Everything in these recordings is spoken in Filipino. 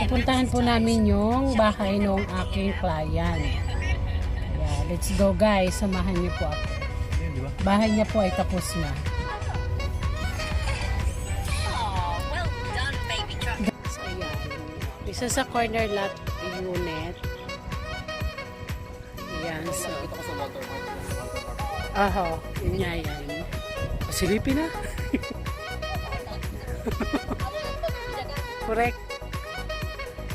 pupuntahan po namin yung bahay ng aking client. Yeah, let's go guys, samahan niyo po ako. Bahay niya po ay tapos na. So ayan, isa sa corner lot unit. Ayan, so aho, yun nga yan. Silipin na. Correct.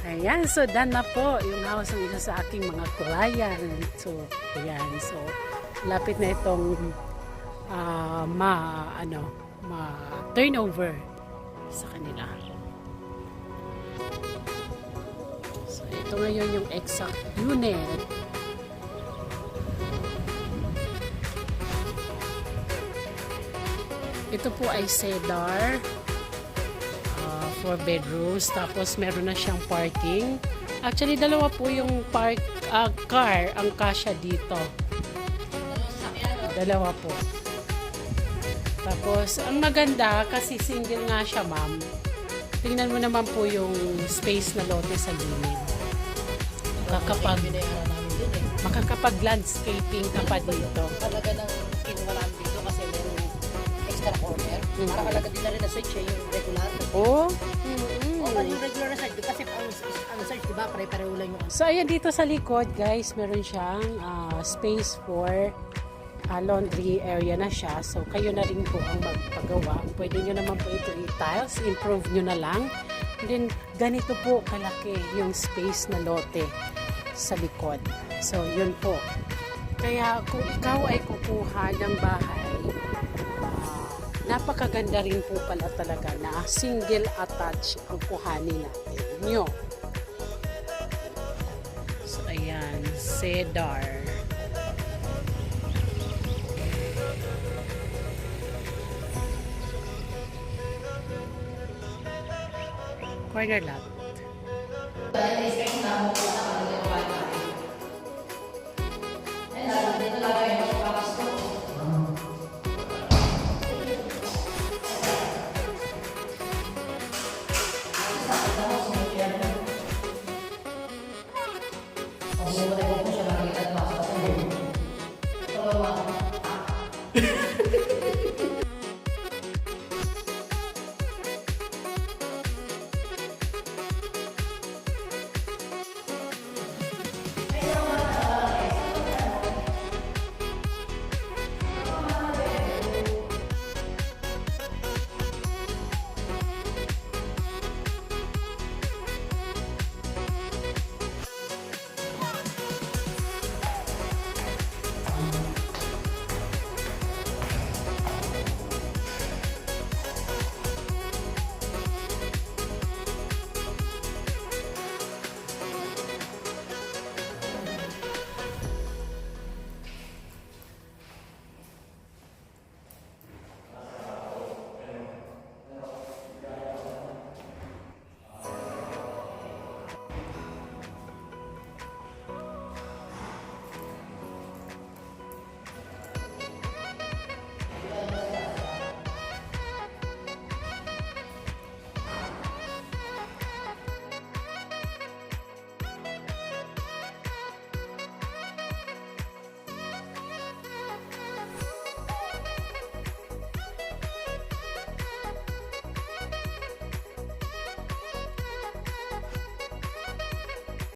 Ayan, so done na po yung house ng isa sa aking mga client. So, ayan, so lapit na itong turnover sa kanila. So, ito ngayon yung exact unit. Ito po ay cedar. 4 bedrooms, tapos meron na siyang parking. Actually, dalawa po yung car ang kasya dito. Dalawa po. Tapos, ang maganda, kasi single nga siya, ma'am. Tingnan mo naman po yung space na lote sa gilid. Makakapag-landscaping ka pa dito. Talaga ng kinuha dito kasi meron extra corner. Para talaga din na rin na search yung regular. Oh. Yung regular na search kasi ang search diba pare-pareho lang yung So ayan, dito sa likod guys, meron siyang space for laundry area na siya. So kayo na rin po ang magpagawa. Pwede nyo naman po ito i-tiles, improve nyo na lang. And then ganito po kalaki yung space na lote sa likod. So yun po. Kaya kung ikaw ay kukuha ng bahay, napakaganda rin po pala talaga na single attach ang kuhanin natin nyo. So, ayan, cedar. Corner lot.